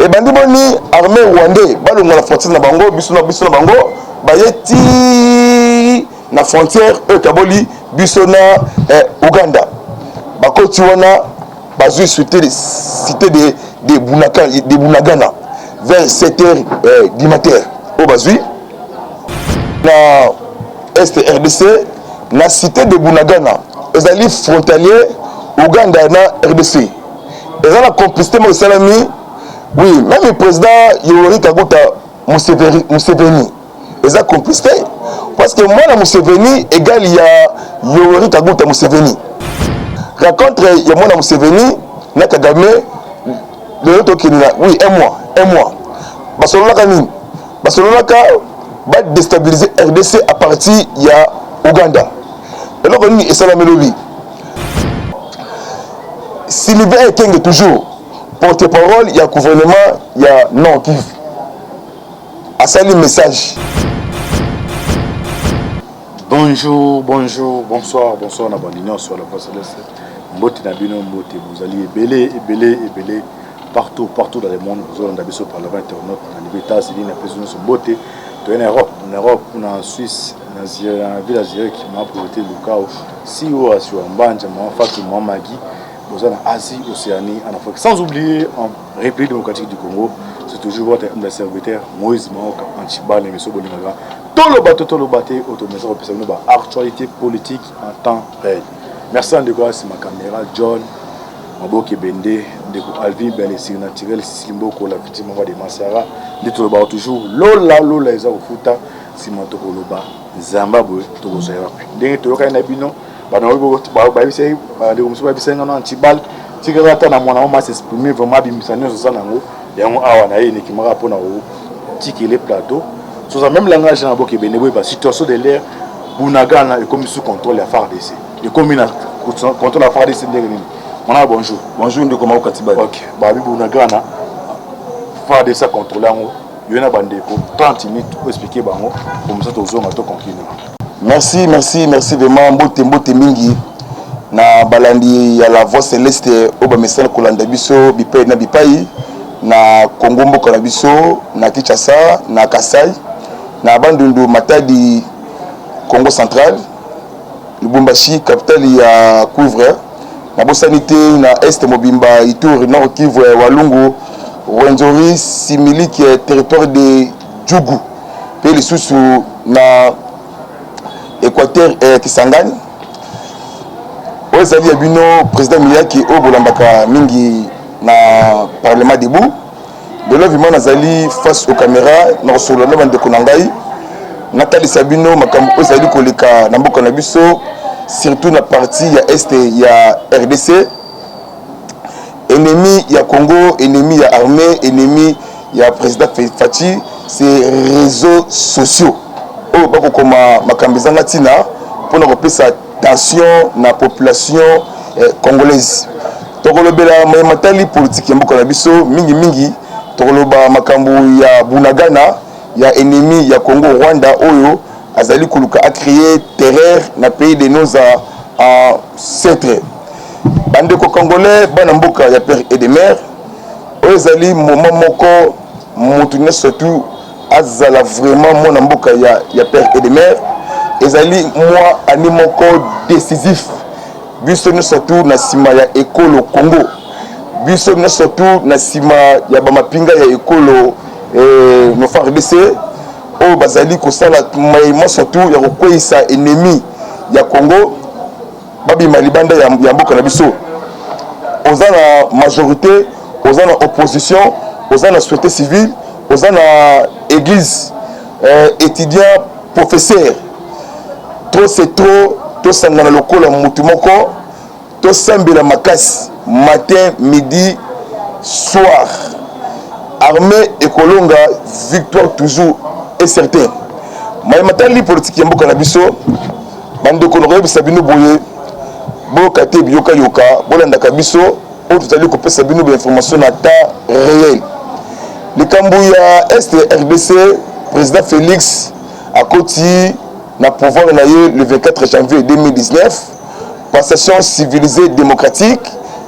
Et bandi boni armée rwandais balonga la frontière na bango biso na bango bayeti na frontière kaboli biso na Uganda bakoti wana bazui cité de Bunagana vers 7h du matin au bazui na est RDC na cité de Bunagana ezali frontalier Uganda na RDC ezali la complicité mo salami. Oui, même le président Yoweri Kaguta Museveni, ils ont complicité. Parce que moi, dans Museveni, égal, il y a Yoweri Kaguta Museveni. Rencontre, il y a moi dans Museveni, na Kagame, le autre qui est là, oui, un mois. Barcelona va déstabiliser RDC à partir il y a Ouganda. Et là, on est la mélodie. Sylvain Ekenge toujours. Porte-parole, il y a gouvernement, il y a non qui a sali message. Bonjour, bonsoir, na bandinion sur la place de l'Est. Mbote na bino mbote, vous allez belé partout dans le monde, vous allez dans le parlement internaute, dans les États-Unis, dans les pays mbote, en Europe, en Suisse, dans la ville d'Aziré qui m'a apporté le cas si ou à sur Mbanja, Fatou, Magui. En Asie, Océanie, en Afrique. Sans oublier en République démocratique du Congo, c'est toujours votre humble serviteur Moïse Maoka, Antibal et M. Bolimaga. Tout le bateau, automatisé, actualité politique en temps réel. Merci en découvrir c'est ma caméra, John, Maboke Bende, Alvin Belessir, Naturel, Simboko, la victime de Massara, tout le bateau toujours, Lola, ils ont foutu, Simanto Koloba, Zimbabwe, tout le monde. Dès que tu as un abino, Antibal, si tu as un s'exprimer vraiment les plateaux. Sur même langage, la situation de l'air, Bunagana est comme sous contrôle la FARDC. Et comme il contrôle la FARDC, bonjour. Bonjour, de comment Katiba. Ok, Bunagana, FARDC contrôle, il y a 30 minutes pour expliquer, comme ça, tu as continuer. Merci vraiment mbote mingi na balandi ya la voix céleste oba message kolanda biso bipai na bipai na Congo mboka na biso na Kinshasa na Kasai na Bandundu Matadi Congo central Lubumbashi capitale ya Couvre na bosanité na Est Mobimba Ituri Nord Kivu Walungu Rwenzori Similiki territoire de Djougou pe lisusu na Équateur Kisangani. Ozali Abino, président Miyaki Obolambaka Mingi na Parlement debout. De là, vivement Nazali face aux caméras, dans sur le nom de Konangai. Nathalie Sabino, Makambo Ozali Koleka, Namboka Nabiso, surtout na partie ya Est, ya RDC. Ennemi ya Congo, ennemi ya armée, ennemi ya président Fati, c'est réseaux sociaux. Bako koma makambizanga tina pour nous sa tension na population congolaise. Tokolobela matali politique mboka na biso mingi tokoloba makambu ya Bunagana ya ennemi ya Congo Rwanda oyo azali kuluka a créer terreur na pays de nos ancêtres. Bandeko congolais bana mboka ya père et de mère oyo azali moment moko mutune surtout azala vraiment mon mboka ya père et de mère ezali moi animoko décisif biso ne surtout na sima ya ekolo Congo biso ne surtout na sima ya bamapinga ya ekolo no FARDC o bazali ko sala maïma surtout ya kokwisa ennemi ya Congo babi malibanda ya mboka na biso oza na majorité oza na opposition oza na société civile oza na église étudiant professeur trop c'est trop to sangana lokola mutu moko to sambela makasi matin midi soir armée et kolonga victoire toujours et certain mais matali politique mboka na biso bande ko lokola bisabino boye boka te biyoka yoka bolanda ka biso o tutali ko pesa bino ba information na temps réel. Le Cambouya Est RDC, président Félix a continué na pouvoir le 24 janvier 2019, passation civilisée démocratique,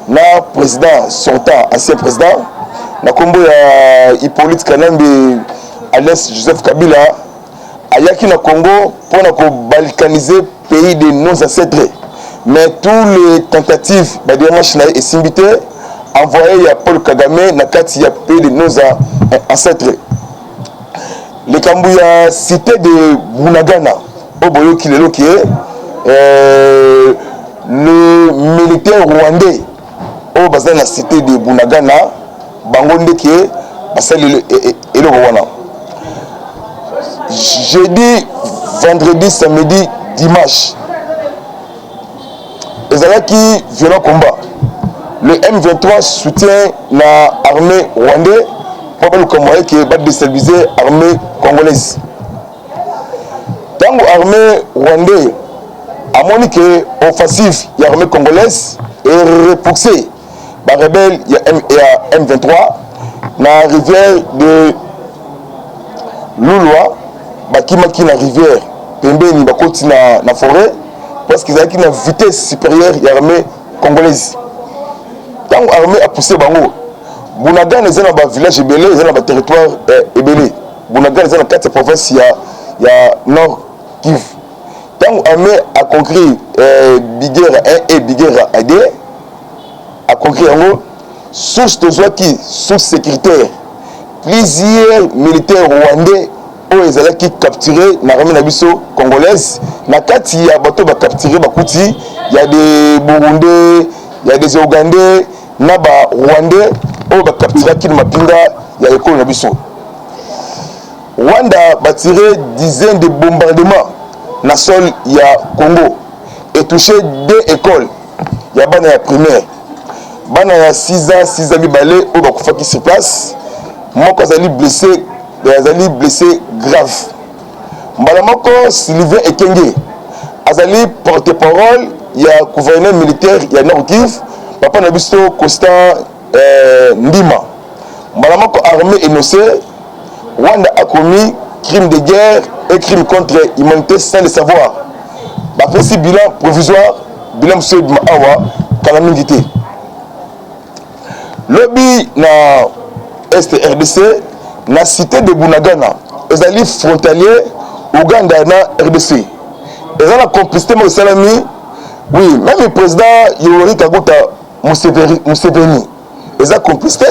na président sortant, ancien président, na kombo ya Hippolyte Kanambe alias Joseph Kabila ayaki na Congo pour na balkaniser pays de nos ancêtres. Mais tous les tentatives ba démarche na esimbité envoyé ya Paul Kagame na kati ya pays de nos ancêtres. Le Kambuya cité de Bunagana au boyo kilelo qui est le militaire rwandais au bazin la cité de Bunagana bangonde qui est basali et le rwanda. Jeudi, vendredi, samedi, dimanche. Ezalaki violent combat. Le M23 soutient l'armée rwandaise pour le combat qui va déstabiliser l'armée congolaise. Tant que l'armée rwandaise a monique offensive de l'armée congolaise est repoussée par les rebelles et M23 dans la rivière de Lulwa, bakimaki na rivière pembeni bakoti na forêt parce qu'ils avaient une vitesse supérieure à l'armée congolaise. Tant que l'armée a poussé bango, Bunagana est dans un village ébélé, est dans un territoire ébélé. Bunagana est dans 4 provinces, il y a Nord Kivu. Tant que l'armée a conquis Bigera 1 et Bigera 2, a conquis Yango, source de Zouaki, source sécuritaire, plusieurs militaires rwandais ont été capturés dans l'armée congolaise. Na kati ya bato ba capturé bakuti, il y a des Burundais, il y a des Ougandais, na ba Rwandais ont ba capturé qui mapinga ya école na biso. Rwanda ba tiré dizaines de bombardements na sol ya Congo et touché 2 écoles. Il y a bana ya primaire. Bana ya 6 ans bibalé au ba kufa qui se passe. Moi quand azali blessé grave. Mbalamoko Sylvain Ekenge azali porte-parole il y a gouverneur militaire il y a Nord Kivu papa Nabisto Constant Ndima. Mbalamoko armée énoncé Rwanda a commis crime de guerre et crime contre l'humanité sans le savoir. Après ce bilan provisoire bilan monsieur Maawa calamité. Lobby na Est RDC na cité de Bunagana ezali frontalier Ouganda na RDC. Et dans la complicité de Salami, oui, même le président Yoweri Kaguta Museveni, ils ont complicité.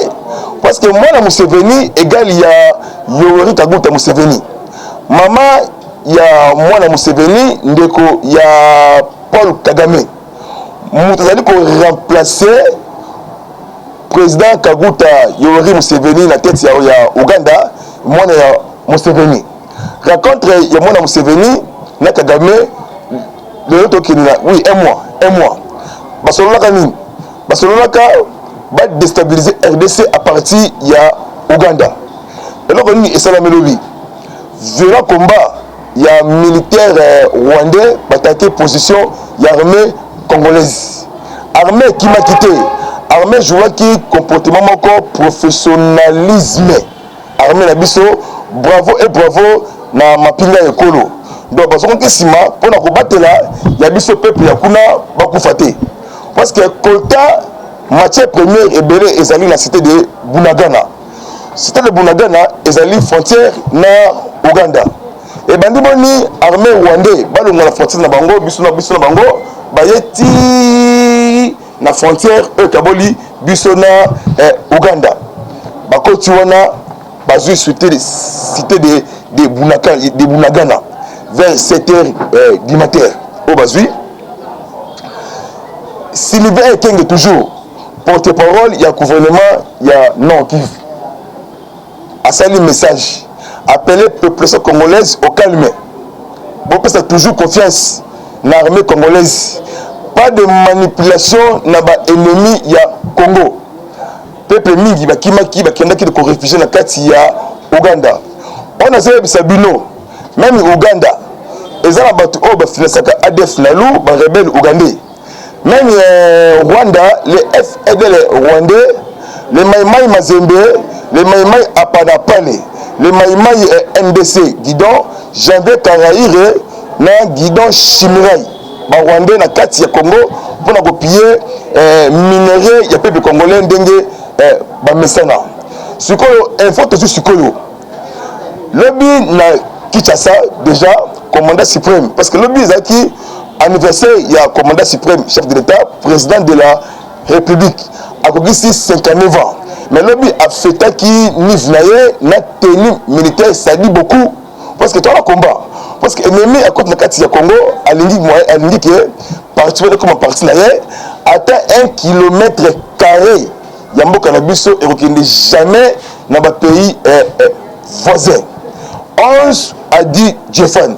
Parce que moi, la Museveni, égal, il y a Yoweri Kaguta Museveni. Maman, il y a moi, la Museveni, ndeko, il y a Paul Kagame. Moutazali pour remplacer président Kaguta Yoweri Museveni, la tête, il y a Ouganda, moi, il y a Museveni. Raconte Yamona Museveni na Kagame le autre qui oui un mois Barcelona kanini Barcelona va déstabiliser RDC à partir ya Ouganda et là on est ça la mélodie violent combat il y a militaire rwandais attaqué position il y a armée congolaise armée qui m'a quitté armée jouant qui comportement encore professionnalisme armée na biso bravo et bravo na mapinga ekolo donc parce que sima pour na kobatela ya biso peuple ya kuna bakufate parce que Kolta matière première et belé ezali la cité de Bunagana cité de Bunagana ezali frontière na Ouganda et bandi boni armée rwandais balonga la frontière na bango biso na bango bayeti na frontière kaboli biso na Ouganda bakoti wana bazui cité de Bunagana vers 7h du matin au bazui. Sylvain Ekenge toujours porte-parole, il y a gouvernement, il y a Nord Kivu. A sali message, appeler la population congolaise au calme. Bon, c'est toujours confiance dans l'armée congolaise. Pas de manipulation dans l'ennemi, il y a Congo. Peuple mingi bakimaki bakendaki de réfugier na kati ya Ouganda. On a zéro Sabino, même Ouganda. Ils ont battu au Bafinasaka ADF Nalou, ba rebelle ougandais. Même Rwanda, les FDL rwandais, les Maïmaï Mazembe, les Maïmaï Apanapane, les Maïmaï NDC, Guidon, Janvier Karaïre, na Guidon Chimirai. Ba Rwandais na kati ya Congo pour na copier minerai ya peuple congolais ndenge ba mesana. sikoyo info tozu sikoyo lobi na Kinshasa déjà commandant suprême parce que lobi ezaki anniversaire il y a commandant suprême chef de l'État président de la République akokisi 59 ans mais lobi a fêtaki nive na ye na tenue militaire ça dit beaucoup parce que toi la combat parce que ennemi à côté na kati ya Congo alingi que participer comme parti na ye atteint 1 km carré ya mboka na biso et okende jamais na ba pays voisins 11 a dit Jeffan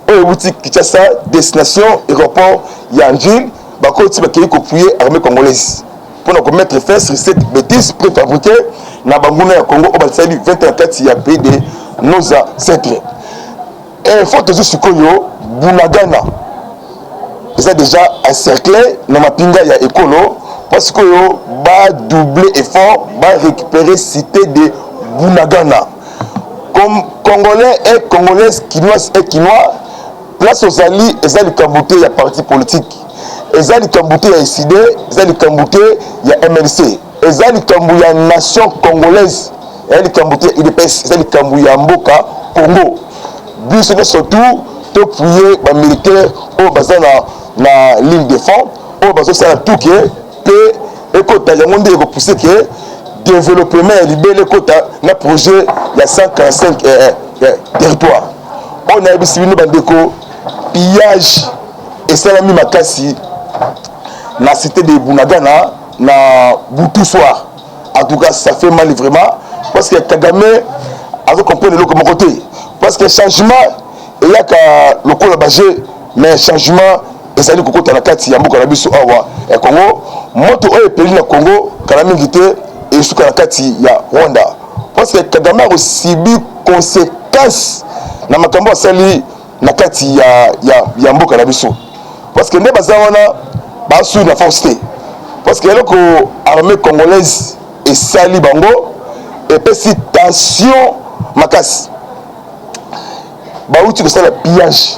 oyo buti Kinshasa destination aéroport Yangil bakoti bakei kopuyer armée congolaise pour nous mettre fin sur cette bêtise préfabriquée na banguna ya Congo au basali 24 ya pays de nos ancêtres et faut toujours sikoyo Bunagana ils ont déjà encerclé na mapinga ya ekolo parce que yo ba doubler effort ba récupérer cité de Bunagana comme Congolais et Congolaises, Quinois et Quinois, place aux alliés, ils ont cambouté, il y a parti politique. Ils ont cambouté, il y a SID, ils ont cambouté, il y a MLC. Ils ont cambouté, il y a nation congolaise. Ils ont cambouté, il y a cambouté, Mboka, Congo. But c'est surtout, tout prier les militaires au bassin la ligne de front, au bassin de la Touquet, et quand il y a un monde qui poussé que développement et libérer le projet il y a 145 territoires. On a vu bandeko pillage et salami makasi na cité de Bunagana na Boutou soir. En tout cas ça fait mal vraiment parce que Kagame a compris le comme côté parce que changement il y a le col bagé mais changement et ça dit que côté na kati ya mboka na biso awa et Congo moto oyo pays na Congo kala mingité et sous la kati ya Rwanda parce que Kagame a subi conséquences na makambo sali na kati ya mboka na biso parce que ne bazawana ba sous la force parce que loko armée congolaise et sali bango et puis si tension makasi ba uti ko sala pillage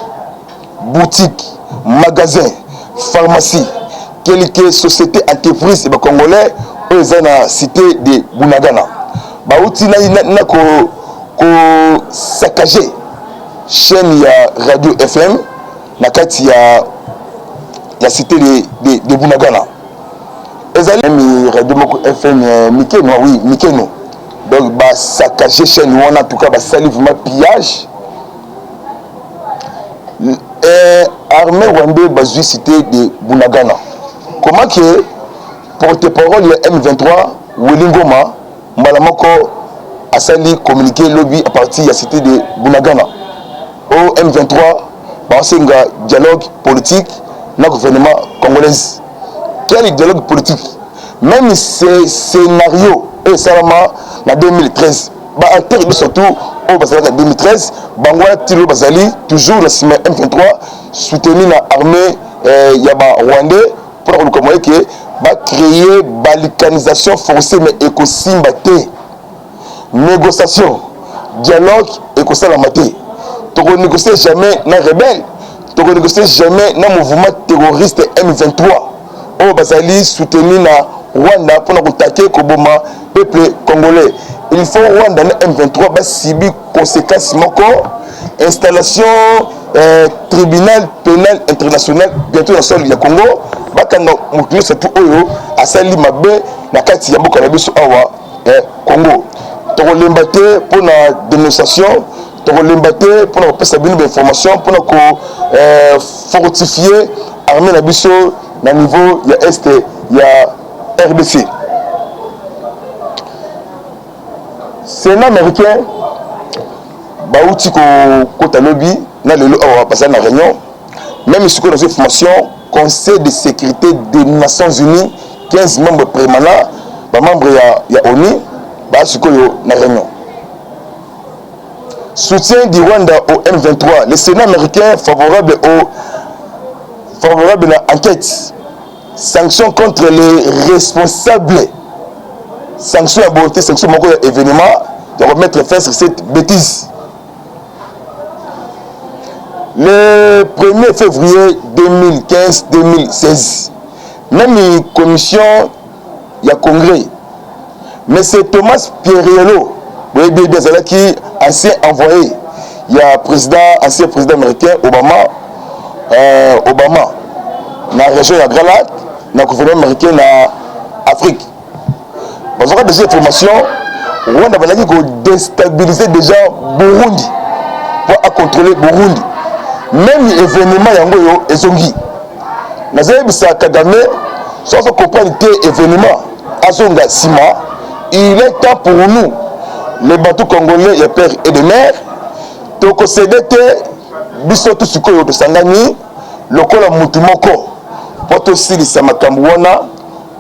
boutique magasin pharmacie quelques sociétés entreprises et ba congolais ils ont la cité de Bunagana. Baouti na ko saccager chaîne ya radio FM na kati ya cité de Bunagana. Ils ont radio FM Mikeno oui Mikeno. Donc ba saccager chaîne on en tout cas ba sali vraiment pillage. Armée rwandais bazui cité de Bunagana. Comment que porte-parole de M23 Welingoma Malamoko a sali communiqué lobby à partir de la cité de Bunagana. Au M23 c'est un dialogue politique dans le gouvernement congolais. Quel dialogue politique? Même ces scénarios et Salama en 2013 interdit surtout au Bazali en 2013 Bangwa Tilo Bazali toujours la M23 soutenu l'armée Yaba Rwandais pour le communiquer que va créer balkanisation forcée mais éco-simbaté négociation dialogue éco-salamate tu ne négocies jamais dans rebelle tu ne négocies jamais dans mouvement terroriste M23 au Bazali soutenu na Rwanda pour attaquer Koboma peuple congolais il faut Rwanda M23 va subir conséquences installation tribunal pénal international bientôt dans le sol du Congo bakanga mukino c'est tout oyo asali mabe na kati ya mboka na biso awa Congo to lembaté pour la dénonciation to lembaté pour la pesa bino d'information pour ko fortifier armée na biso na niveau ya est ya RDC. Sénat américain bauti ko talobi na lelo awa passer na réunion même si dans une formation Conseil de sécurité des Nations Unies 15 membres permanents membres ya ONU basikoyo na réunion soutien du Rwanda au M23 le Sénat américain favorable à l'enquête sanctions contre les responsables sanctions abortées sanctions moko ya événement de remettre fin sur cette bêtise. Le 1er février 2015-2016, même la commission, il y a congrès, mais c'est Thomas Pierriello, qui ancien envoyé, il y a ancien président américain Obama dans la région de Grand-Lac, dans le gouvernement américain en Afrique. Parce que déjà information, Rwanda va déstabiliser déjà Burundi pour contrôler Burundi. Même l'événement yango ezongi. Nazaire bisa Kagame, sans comprendre que l'événement Azonga Sima, il est temps pour nous, les bateaux congolais, les pères et de mères, de concéder que biso tout ce que nous sangani, le col a mutumoko, pour aussi les samakambuana,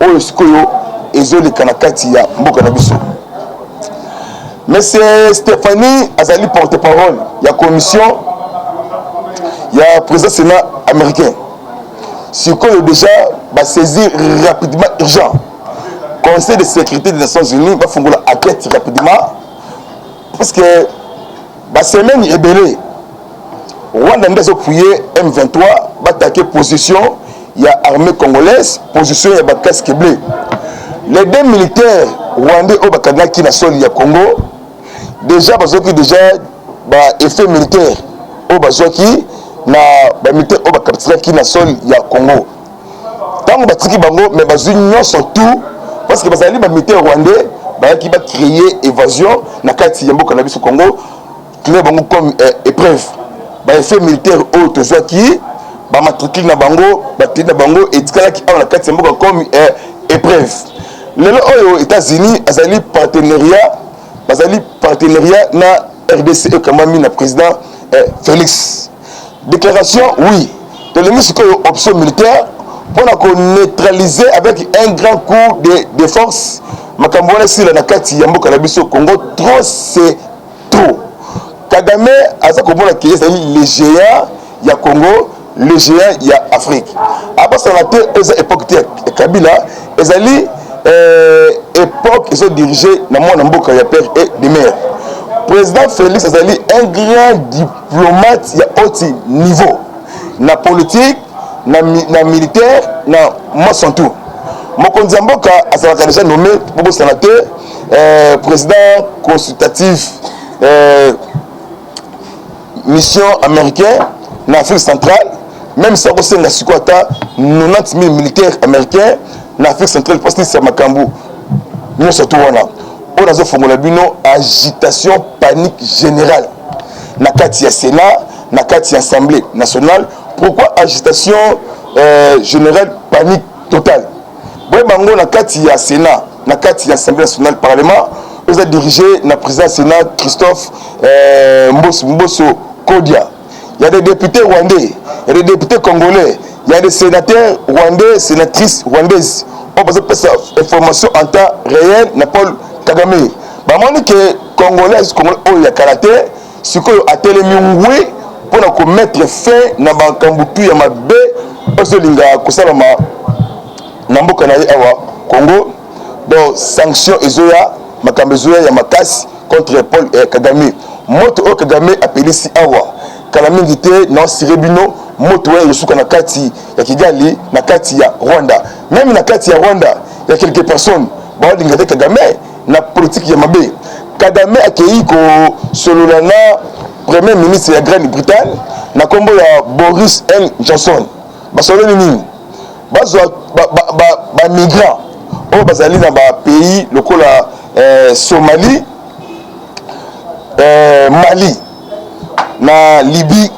ou le sikoyo, et les kanakati ya mboka na biso. Mais c'est Stéphanie Azali porte-parole, il y a commission, il y a président Sénat américain. Ce qu'on a déjà saisir rapidement urgent. Conseil de sécurité des Nations Unies va faire la enquête rapidement. Parce que la semaine est belée. Rwanda a appuyé M23, va attaquer position. Il y a armée congolaise, position, il y a casque bleu. Les deux militaires rwandais au Bakana qui na sol, il y a Congo. Déjà, parce que déjà, effet militaire au Bazoki. Na militaire au Bakatira qui na sol, il y a Congo. Tant que Batriki Bango, mais Bazunion surtout, parce que les militaires rwandais qui va créer évasion, na kati yambo cannabis au Congo, qui est comme épreuve. Effet militaire au Tozoaki, matricule na bango, batterie na bango, et tika qui a la kati yambo comme épreuve. Les États-Unis, azali partenariat na RDC comme le président Félix. Déclaration, oui. De l'émission option militaire pour neutraliser avec un grand coup de force. Makambouane si la nakati yambo kanabiso Congo, trop c'est trop. Kagame a ça comme les géants, il y a Congo, les géants, il y a Afrique. Après ça, on a époque de Kabila, époque, ils ont dirigé dans mon mboka ya père et des mères. Président Félix Azali, un grand diplomate à haut niveau. Na politique, na militaire, na moi sans tout. Mokonzi Mboka a déjà nommé pour sénateur, président consultatif, mission américaine, en Afrique centrale, même si on a 90 000 militaires américains en Afrique centrale, parce que c'est Makambu. Nous sommes tous là. On a fait agitation, panique générale. Nakati ya Sénat, Nakati ya Assemblée nationale. Pourquoi agitation générale, panique totale? Bon, bango Nakati ya Sénat, Nakati ya Assemblée nationale, Parlement. Vous avez dirigé le président Sénat Christophe Mbosso Kodia. Il y a des députés rwandais, il y a des députés congolais, il y a des sénateurs rwandais, sénatrices rwandaises. On peut passer information en temps réel, Paul Kagame. Bamoni que Congolais, il y a karaté, ce qu'on a télémiungoué pour mettre fin na bakambutu ya mabe, parce que linga kosalama namboka na awa Congo, donc sanction ezoya, makambe ezoya ya makasi contre Paul Kagame. Moto o Kagame appelé si awa. Kalamingi te na Sirebino, moto ya Yosuka na kati ya Kigali, na kati ya Rwanda. Même na kati ya Rwanda, il y a quelques personnes, ba linga te Kagame na politique ya mabe. Kagame akei ko sololana premier ministre ya Grande-Bretagne na kombo ya Boris N. Johnson. Ba soloni nini? Ba migrants o bazali na ba pays lokola Somalie, Mali, na Libye,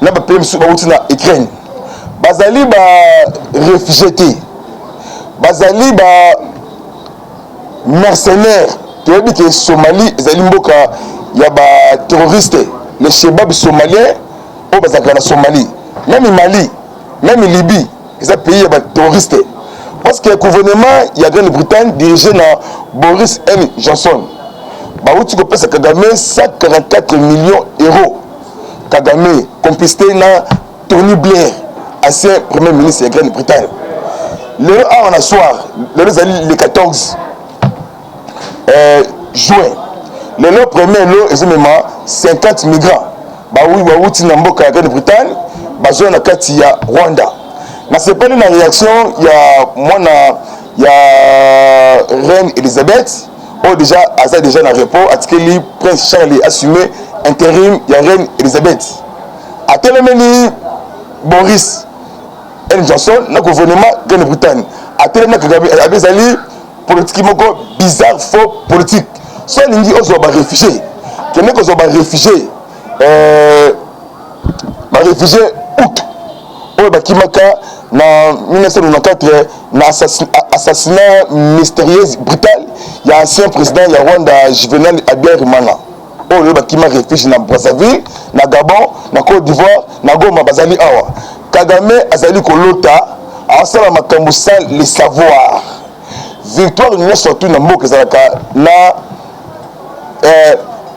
na ba pays musu bauti na Ukraine. Bazali ba réfugiés, bazali ba mercenaires. Tu vois que Somalie, ezali mboka ya ba terroristes, les Chebab somaliens au bazaka na Somalie. Même Mali, même Libye, ces pays ya ba terroristes. Parce que le gouvernement ya Grande-Bretagne dirigé na Boris N. Johnson. Baouti ko pesa Kagame 144 millions d'euros. Kagame complicité na Tony Blair, ancien premier ministre de la Grande-Bretagne. Le soir, le 14 juin, le premier lot est 50 migrants. Baouti na mboka ya Grande-Bretagne, bazo na kati ya Rwanda. Na c'est pas une réaction, il y a moi il y a Reine Elisabeth, oh déjà, Aza déjà dans le repos, Atikeli, Prince Charles assumé intérim, il y a Reine Elisabeth. À tel moment, Boris N. Johnson, dans le gouvernement Grande-Bretagne. À tel moment, Abezali, politique bizarre, faux politique. Soit il dit, on va réfugié. Quelqu'un qu'on va réfugié, réfugié août. On va Kimaka, en 1994, assassinat mystérieux, brutal. Il y a un ancien président, il y a Rwanda, Juvenal Abiyarimana. On va Kimaka réfugié dans Brazzaville, dans Gabon, dans Côte d'Ivoire, dans Goma, Bazali Awa. Kagame, Azali Kolota, Asala Makamboussal, les savoirs. Victoire, nous sommes surtout dans Mboka, na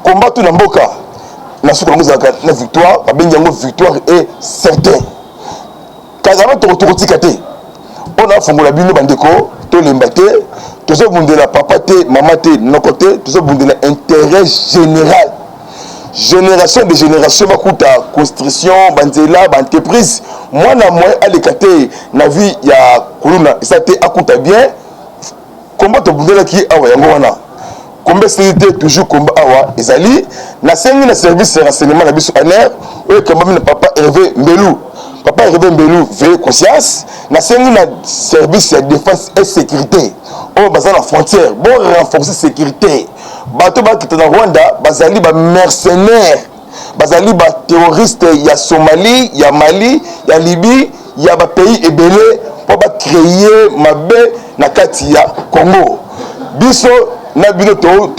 combat tout dans Mboka. Na victoire, victoire est certain. Kagame Torotikate. On a fondé la bino bandeko, to l'embate, tout ça vous la papa te, maman te, nos côtés, tout ça vous l'intérêt général. Génération de génération, ma construction, bandela, entreprise. Moi, na moi, à l'éclater, na vie, il y a Kuluna, ça te akuta bien. Combat to bundela qui awa yangoana. Combat c'était toujours combat awa ezali. Na sengi na service de renseignement na biso aner, ou comme na papa Hervé Mbelou. Papa Hervé Mbelou veille conscience. Na sengi na service de défense et sécurité. Oh bazal la frontière, bon renforcer sécurité. Bato ba qui dans Rwanda, bazali ba mercenaires. Bazali ba terroristes, il y a Somalie, il y a Mali, il y a Libye, il y a ba pays ébélé pour ba créer mabe na kati ya Congo. Biso na bino to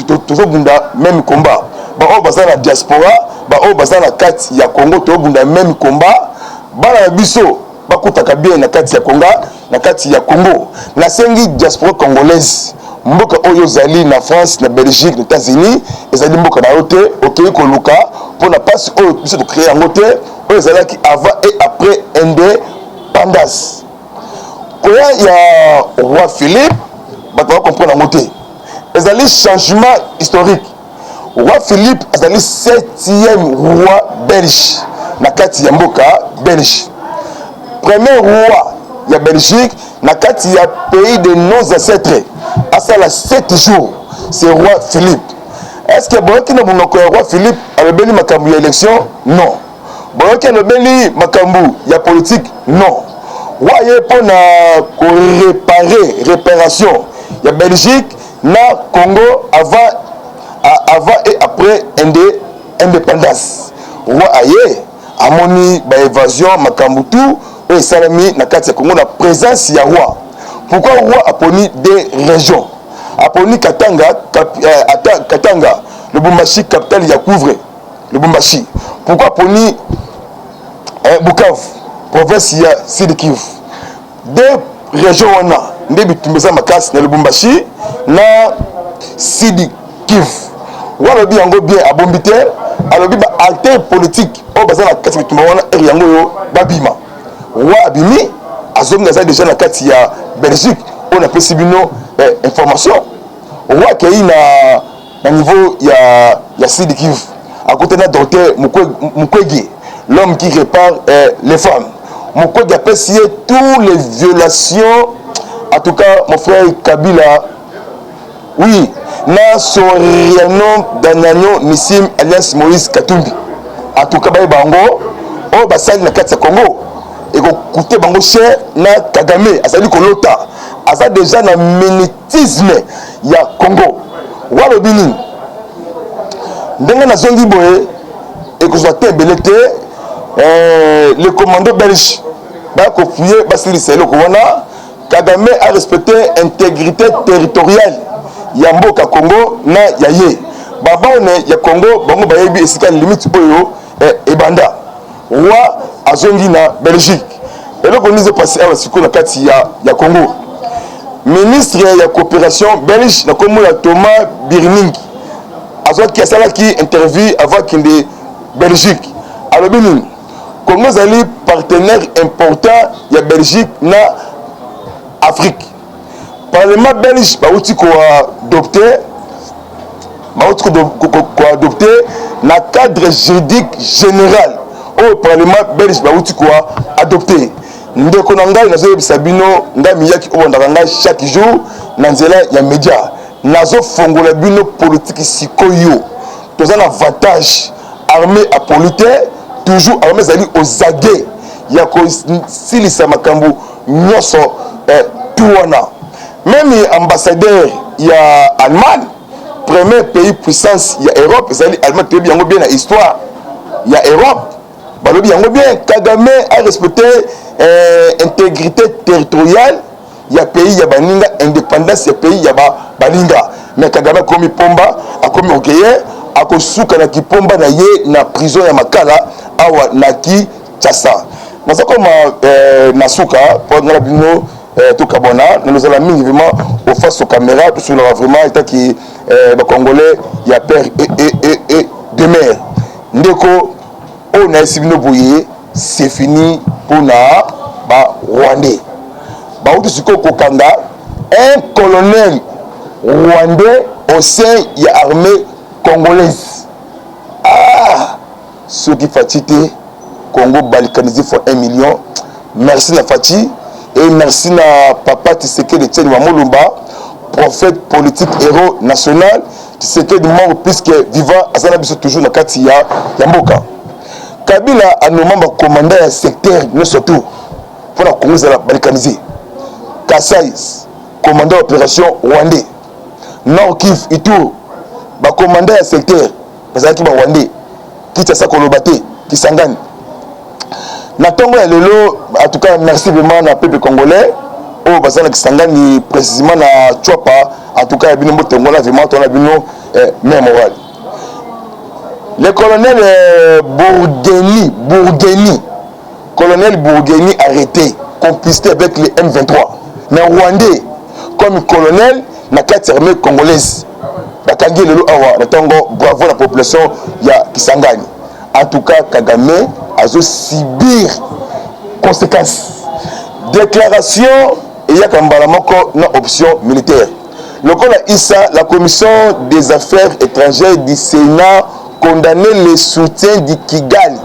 bunda même combat. Ba o bazala diaspora, ba o bazala kati ya Congo to bunda même combat. Bana biso bakutaka bien na kati ya Congo, na kati ya Congo. Na sengi diaspora congolaise. Mboka oyo zali na France, na Belgique, na États-Unis, ezali mboka na yote, okei ko luka pour na passe oyo biso to créer en côté, oyo zalaki avant et après indépendance. Quand il y a roi Philippe, on va comprendre en côté. Ezali changement historique. Roi Philippe ezali 7e roi belge na kati ya mboka belge. Premier roi ya Belgique na kati ya pays de nos ancêtres. À ça la 7 jours, c'est roi Philippe. Est-ce que bon qui n'a pas roi Philippe a le béni makambu élection? Non. Bon qui a le béni makambu ya politique? Non. Roi yé pour réparation. Il y a Belgique, na Congo avant et après indépendance. Roi aye amoni ba évasion makambu tout et salami na kati ya Congo na présence ya roi. Pourquoi le roi a pris des régions? A pris Katanga, Katanga, le Bumbashi, capitale, il y a couvre. Le Bumbashi. Pourquoi pris Bukavu, province, il y a Sud-Kivu. Deux régions, on a. Ndébi Tumbeza Makas, le Bumbashi, na Sud-Kivu. Voilà bien, bien, à Bombité, alors bien, alter politique, au bazar la Katanga, Tumbawana, et Yango, Babima. Roi Abimi, Azom Gaza déjà dans la carte il y a Belgique, on a possible information. Roi qui est à niveau il y a Sud-Kivu. À côté de docteur Mukwege, l'homme qui répare les femmes. Mukwege a passé toutes les violations. En tout cas, mon frère Kabila, oui, na Soriano Danano Nissim Alliance Moïse Katumbi. En tout cas, Bango, oh basal na carte Congo. Et qu'on coûte bango cher na Kagame azali kolota aza déjà na ménétisme ya Congo walo bini ndenge na zongi boye et que soit tembelete le commando belge ba ko fouiller basili selo ko wana Kagame a respecté intégrité territoriale ya mboka Congo na yaye baba one ya Congo bango bayebi esika limite oyo e banda roi azongi na Belgique. Et là, on nous est passé à la Siko na kati ya Congo. Ministre ya coopération belge, na komo ya Thomas Birning. Azwa qui a sala qui interview avec de Belgique. Alors bien, Congo zali partenaire important ya Belgique na Afrique. Parlement belge ba outi ko adopter na cadre juridique général au Parlement belge ba outi ko adopter ndeko na ngai nazoyebisa bino ngai miyaki oyo ndaka ngai chaque jour na nzela ya média nazofongola bino politique sikoyo toza na avantage armée apolitaire toujours armée ezali aux aguets ya kosilisa makambo nyonso tu wana même ambassadeur ya Allemagne premier pays puissance ya Europe ezali Allemagne toyebi yango bien na histoire ya Europe balobi yango bien Kagame a respecté intégrité territoriale ya pays ya baninga indépendance ya pays ya baninga mais Kagame akomi pomba akomi okeye akosuka na kipomba na ye na prison ya Makala awa na Kinshasa naza koma nasuka po ngala bino tout kabona nous allons mingi vraiment au face aux caméras tout sur vraiment état qui ba congolais ya père et de mère ndeko on a essayé de bouiller c'est fini pour na ba rwandais ba utu siko kokanga un colonel rwandais au sein ya armée congolaise ce qui fatigué Congo balkanisé pour 1 million merci la Fati et merci na papa Tshisekedi Etienne Wamolumba prophète politique héros national Tshisekedi mort puisque vivant azana biso toujours na kati ya mboka Kabila a nommé commandant un secteur nous surtout pour la Congo la balkanisé Kasai commandant opération rwandais Nord Kivu Ituri ba commandant un secteur parce que ba rwandais Kinshasa Kolobate Kisangani na tongo ya lelo en tout cas merci vraiment na peuple congolais au basala Kisangani précisément na Chwapa en tout cas bino motengola vraiment on a bino même moral le colonel Bourgueni arrêté complicité avec les M23 mais rwandais comme colonel na kati armée congolaise bakangi lelo awa na tongo bravo la population ya Kisangani en tout cas Kagame azo subir conséquences déclaration et ya kambala moko na option militaire lokola Issa la commission des affaires étrangères du Sénat condamné le soutien du Kigali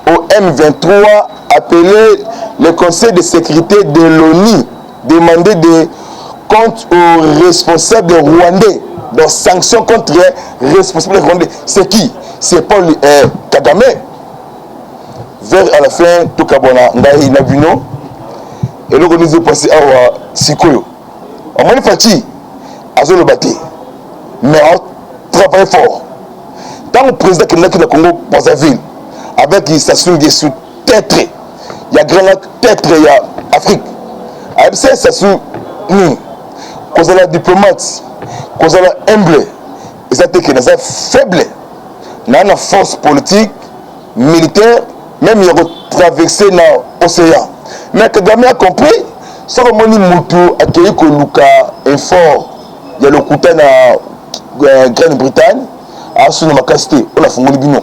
au M23 appelé le conseil de sécurité de l'ONU demander des comptes aux responsables rwandais donc sanctions contre les responsables rwandais c'est qui c'est Paul Kagame vers à la fin tout kabona ngai na bino et le nous est passé à sikoyo on m'a fati azolo bati mais on travaille fort tant le président qui est Congo Brazzaville avec Sassou Nguesso tête il y a grand tête il y a Afrique avec ça Sassou ni cause la diplomate cause la humble et ça t'est que ça faible na force politique militaire même il a traversé l'océan mais Kagame a compris ce que moni mutu accueilli que Luka est fort il y a le couteau na Grande-Bretagne a sous ma casté on a fongoli bino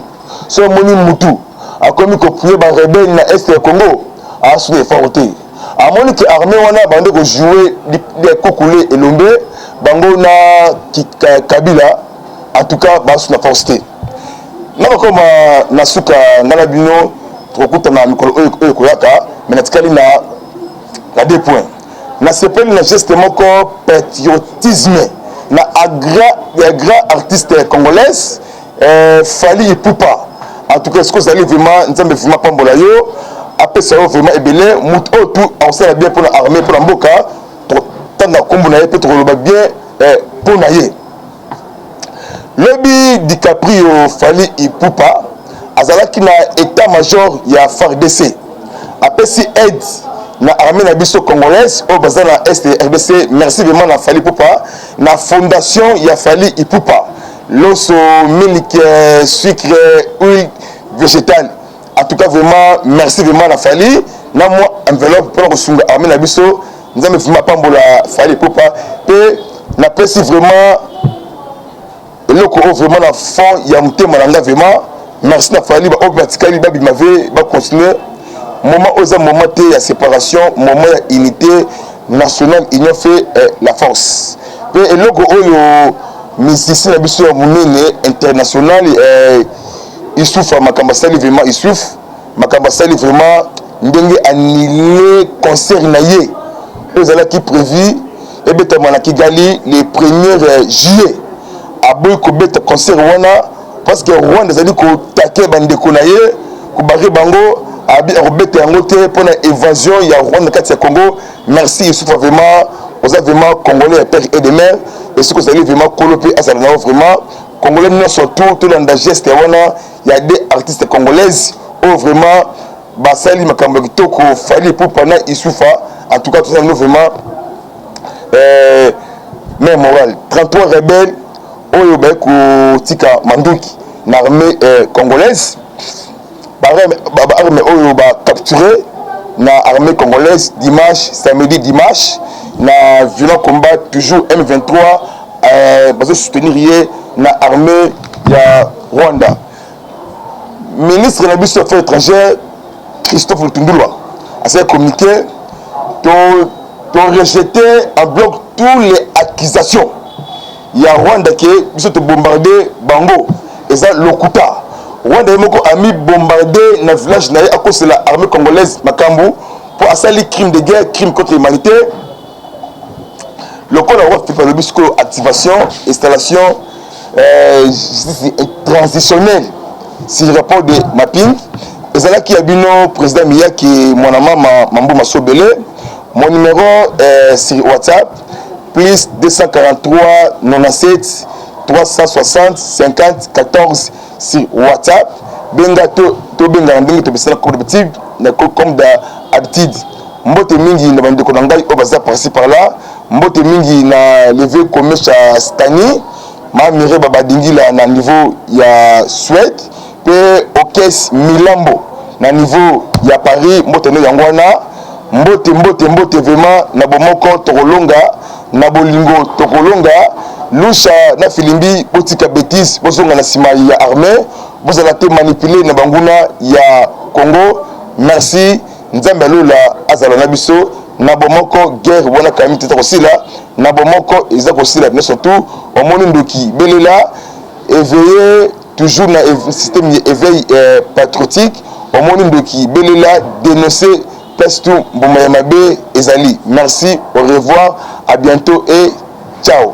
ce que moni mutu a commis que prier ba rebelle na est du Congo a sous les fortés a moni que armée wana bande ko jouer les kokulé et lombe bango na Kabila en tout cas ba sous la forté na comme nasuka ngala bino trokuta na mikolo oyo koyaka mais natikali na 2 points na sepeli na geste moko patriotisme na grand artiste congolaise Fally Ipupa en tout cas ce que ça allait vraiment nzambe vraiment pambola yo après ça vraiment ebele mutu tout on sait bien pour l'armée pour la mboka tanda kombo na ye peut trop bien pour na ye Lobi DiCaprio Fally Ipupa azalaki na état-major ya FARDC apesi aide na armée na biso congolaise au bazar na est RDC merci vraiment na Fally Ipupa na fondation ya Fally Ipupa l'osso milk sucre huile végétale en tout cas vraiment merci vraiment na Fally na moi enveloppe pour resunga armée na biso nzambe vraiment pambola Fally Ipupa pe na pesi vraiment eloko vraiment na fond ya mutema nanga vraiment merci na Fally ba obatikali ba bimave ba continuer moment oza moment te ya séparation moment ya unité nationale union fait la force pe eloko oyo musicien na biso ya munene international il souffre makamba sali vraiment il souffre makamba sali vraiment ndenge annulé concert na ye ezalaki prévu ebetama na Kigali le 1er juillet aboyi kobeta concert wana parce que Rwanda ezali kotake bandeko na ye kobaki bango akobeta yango te mpona évasion ya Rwanda kati ya Congo. Merci Youssouf, vraiment oza vraiment congolais père et de mère et ce que vous allez vraiment coloper à ça vraiment congolais non surtout tout dans geste wana il y a des artistes congolaises où vraiment basali makambo kitoko fali pour pendant Youssouf. En tout cas tout ça nous vraiment mais moral 33 rebelles oyo ba ko tika manduki na armée congolaise armée oyo ba capturé na armée congolaise dimanche samedi dimanche na violent combat toujours M23 bazo soutenir ye na armée ya Rwanda. Ministre de l'Affaires étrangères Christophe Lutundulwa a fait communiqué pour rejeter en bloc toutes les accusations. Il y a Rwanda qui est bombardé Bango et ça Lokuta. Rwanda a mis bombardé dans le village à cause de l'armée congolaise Makambu pour assailler crimes de guerre, crimes contre l'humanité. Le code a fait par le bisco activation, installation transitionnelle sur le rapport de mapping. Et c'est là qu'il y a le président Mia qui est mon amant Mambo Massobele. Mon numéro sur WhatsApp plus 243 97 360 50 14 sur WhatsApp. Benga to benga ndenge to bisala ko d'habitude na comme d'habitude. Mbote mingi na bande ko ngai o baza par-ci par-là. Mbote mingi na levé commerce à Stani. Ma mire baba dingila na niveau ya Suède pe Okes Milambo na niveau ya Paris mbote no yangwana. Mbote vraiment na bomoko tokolonga na bolingo tokolonga lusha na filimbi botika bêtise bozonga na sima ya armée bozala te manipuler na banguna ya Congo. Merci nzambe alola azala na biso na bomoko guerre wana kamiti ta kosila na bomoko eza kosila mais surtout omoni ndoki belela éveiller toujours na système éveil patriotique omoni ndoki belela dénoncer Pestou Mboumayamabe Ezali. Merci, au revoir, à bientôt et ciao.